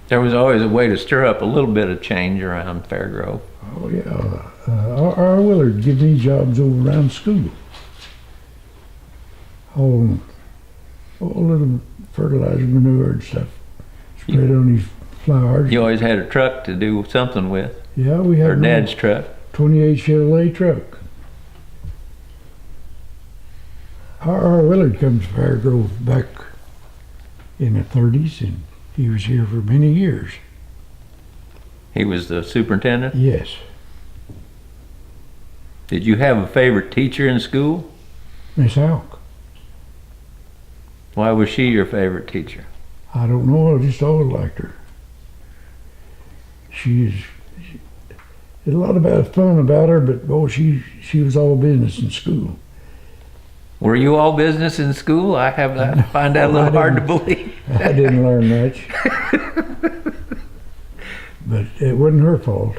There was always a way to stir up a little bit of change around Fairgrove. Oh yeah, R. Willard give me jobs over around school. All little fertilizer, manure and stuff spread on these flowers. You always had a truck to do something with. Yeah, we had Or Dad's truck. 28 Chevrolet truck. R. Willard comes to Fairgrove back in the 30s, and he was here for many years. He was the superintendent? Yes. Did you have a favorite teacher in school? Miss Alk. Why was she your favorite teacher? I don't know, I just always liked her. She's a lot about fun about her, but boy, she was all business in school. Were you all business in school? I find that a little hard to believe. I didn't learn much. But it wasn't her fault.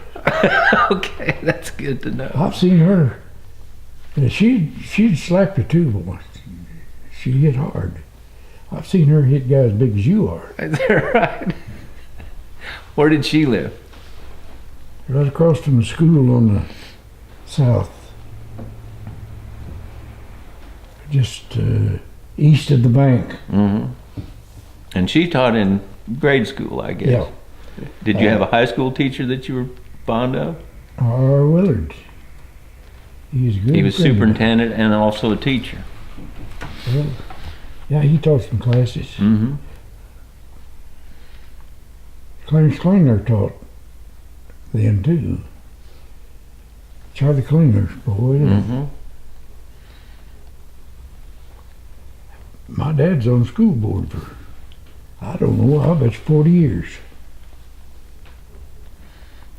Okay, that's good to know. I've seen her. She'd slap you too, boy. She'd hit hard. I've seen her hit guys as big as you are. Is that right? Where did she live? Right across from the school on the south. Just east of the bank. Mm-hmm. And she taught in grade school, I guess. Yeah. Did you have a high school teacher that you were fond of? R. Willard. He was good. He was superintendent and also a teacher. Well, yeah, he taught some classes. Mm-hmm. Clarence Klingler taught then too. Charlie Klingler's boy. Mm-hmm. My dad's on the school board for, I don't know, I bet you 40 years.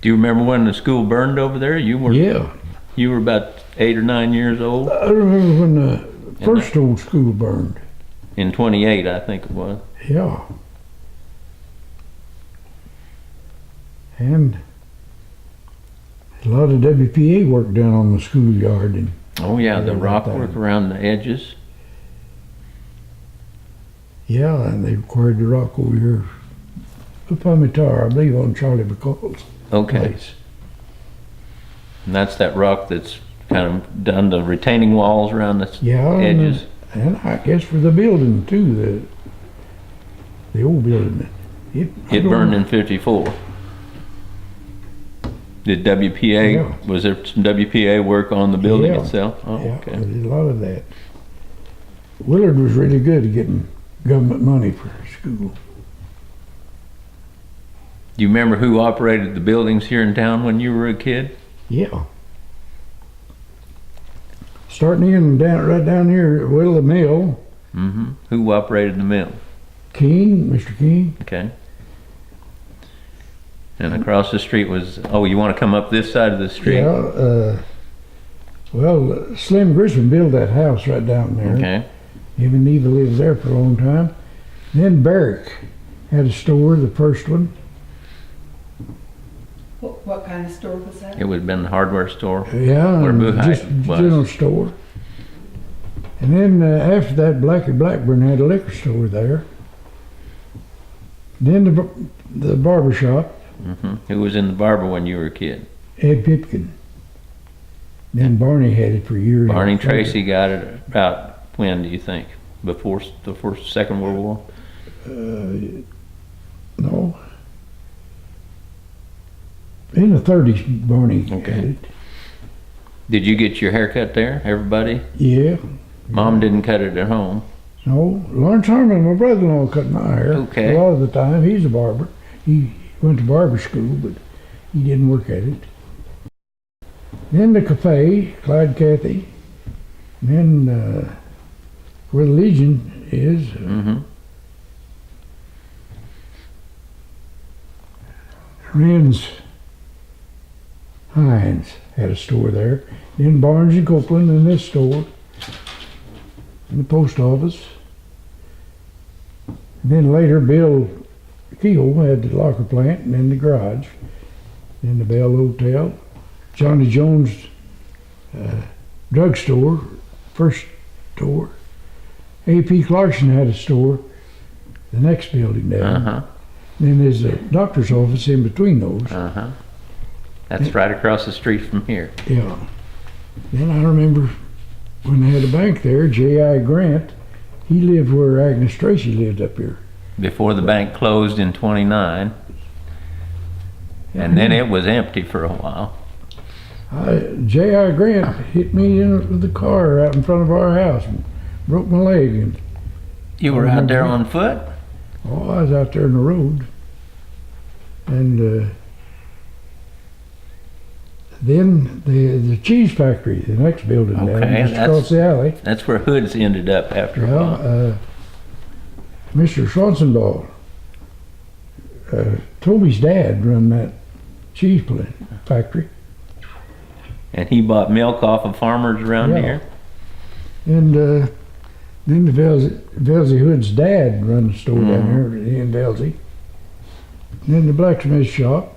Do you remember when the school burned over there? You were about 8 or 9 years old? I remember when the first old school burned. In 28, I think it was. Yeah. And a lot of WPA work done on the schoolyard. And oh yeah, the rock work around the edges. yeah, and they quarried the rock over here up on the tower, I believe on Charlie McCall's place. And that's that rock that's kind of done the retaining walls around the edges. And I guess for the building too, the old building. It burned in 54. Did WPA, was there some WPA work on the building itself? Oh, yeah, okay. There was a lot of that. Willard was really good at getting government money for school. Do you remember who operated the buildings here in town when you were a kid? Yeah. Starting in right down here at Whittle Mill. Mm-hmm. Who operated the mill? King, Mr. King. Okay. And across the street was, oh, you want to come up this side of the street? Yeah, well, Slim Grissom built that house right down there. Okay. Him and Eva lived there for a long time. Then Barrick had a store, the first one. What kind of store was that? It would have been the hardware store. Yeah, Where just general store. And then after that, Blackie Blackburn had a liquor store there. Then the barber shop. Mm-hmm. Who was in the barber when you were a kid? Ed Pipkin. Then Barney had it for years. Barney Tracy got it about when, do you think? Before the Second World War? No. In the 30s, Barney had it. Did you get your hair cut there, everybody? Yeah. Mom didn't cut it at home. No, Lawrence Harmon, my brother-in-law, cut my hair. Okay. A lot of the time, he's a barber. He went to barber school, but he didn't work at it. Then the cafe, Clyde Cathy. And then where the Legion is. Mm-hmm. Ren's Hines had a store there. Then Barnes and Copeland in this store. And the post office. And then later Bill Keel had the locker plant and then the garage. Then the Bell Hotel. Johnny Jones drugstore, first store. A.P. Clarkson had a store, the next building down. Uh-huh. Then there's a doctor's office in between those. Uh-huh. That's right across the street from here. Yeah. Then I remember when they had a bank there, J.I. Grant, he lived where Agnes Tracy lived up here. Before the bank closed in 29. And then it was empty for a while. J.I. Grant hit me with the car out in front of our house and broke my leg. And You were out there on foot? oh, I was out there in the road. And then the cheese factory, the next building down Okay, just across the alley. That's where Hoods ended up after a while. Well, Mr. Schwarzendahl, Toby's dad run that cheese factory. And he bought milk off of farmers around Yeah. here? And then the Velzy Hood's dad run the store down there in Velzy. And then the blacksmith shop.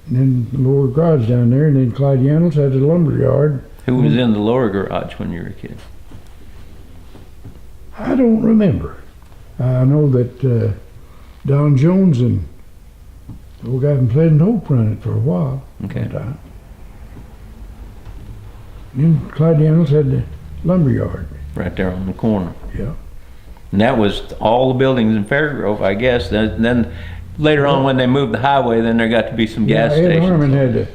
And then the lower garage down there. And then Clyde Yannels had the lumber yard. Who was in the lower garage when you were a kid? I don't remember. I know that Don Jones and the old guy from Pleasant Hope ran it for a while. Okay. And then Clyde Yannels had the lumber yard. Right there on the corner. Yeah. And that was all the buildings in Fairgrove, I guess. Then later on, when they moved the highway, then there got to be some gas Ed stations. Harmon had a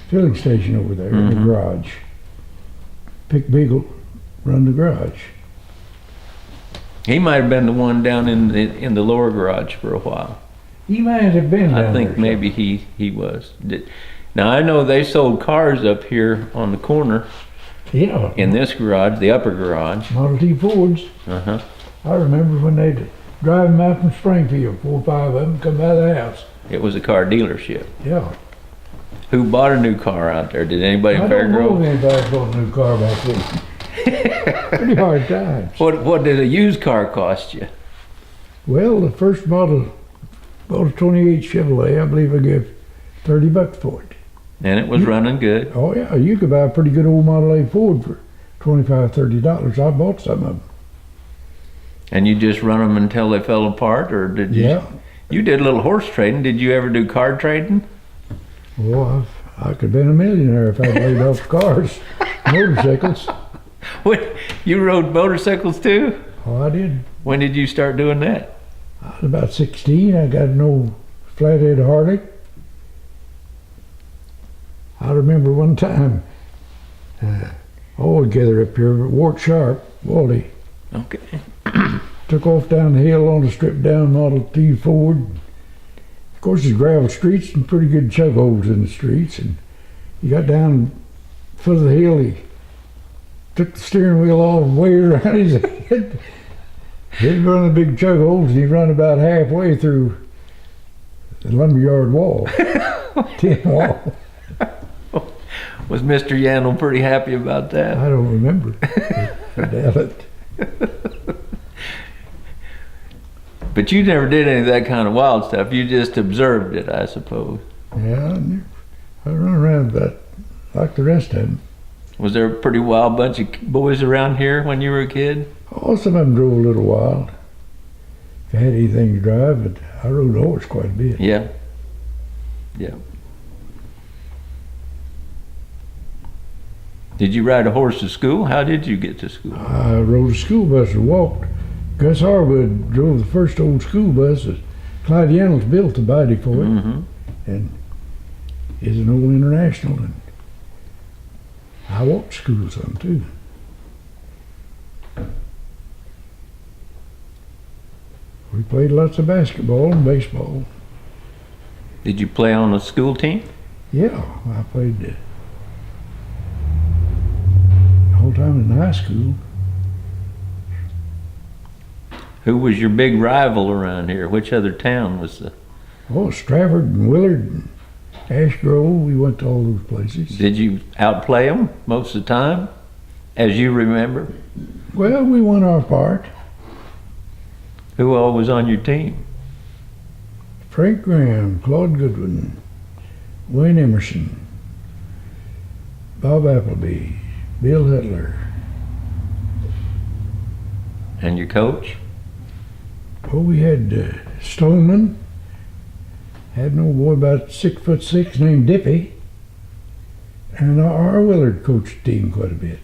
filling station over there in the garage. Pick Beagle run the garage. He might have been the one down in the lower garage for a while. He might have been down I think there, maybe he was. Now I know they sold cars up here on the corner Yeah. in this garage, the upper garage. Model T Fords. Uh-huh. I remember when they'd drive them out from Springfield, 4 or 5 of them come out of the house. It was a car dealership. Yeah. Who bought a new car out there? Did anybody in I don't know Fairgrove? if anybody bought a new car back then. Pretty hard times. What did a used car cost you? Well, the first model, bought a 28 Chevrolet, I believe I gave $30 for it. And it was running good. Oh yeah, you could buy a pretty good old Model A Ford for $25, $30. I bought some of them. And you just run them until they fell apart, or did you? Yeah. You did a little horse trading. Did you ever do car trading? Well, I could have been a millionaire if I'd laid off cars, motorcycles. What? You rode motorcycles too? Oh, I did. When did you start doing that? I was about 16. I got an old flathead Harley. I remember one time, all together up here, Wart Sharp, Wally, Okay. took off down the hill on a stripped down Model T Ford. Of course, there's gravel streets and pretty good chug holes in the streets. And he got down foot of the hill, he took the steering wheel all the way around his head. He'd run the big chug holes and he run about halfway through the lumberyard wall, tin wall. Was Mr. Yandel pretty happy about that? I don't remember. I doubt it. But you never did any of that kind of wild stuff. You just observed it, I suppose. Yeah, I run around about like the rest of them. Was there a pretty wild bunch of boys around here when you were a kid? Oh, some of them drove a little wild. If I had anything to drive, but I rode a horse quite a bit. Yeah. Yeah. Did you ride a horse to school? How did you get to school? I rode a school bus and walked. Gus Harwood drove the first old school bus that Clyde Yannels built the body for it, Mm-hmm. and is an old International. And I walked to school some too. We played lots of basketball and baseball. Did you play on a school team? Yeah, I played the whole time in high school. Who was your big rival around here? Which other town was the... Oh, Stratford and Willard and Ash Grove, we went to all those places. Did you outplay them most of the time, as you remember? Well, we won our part. Who all was on your team? Frank Graham, Claude Goodwin, Wayne Emerson, Bob Appleby, Bill Hitler. And your coach? Oh, we had Stoneman. Had an old boy about 6'6" named Dippy. And R. Willard coached the team quite a bit.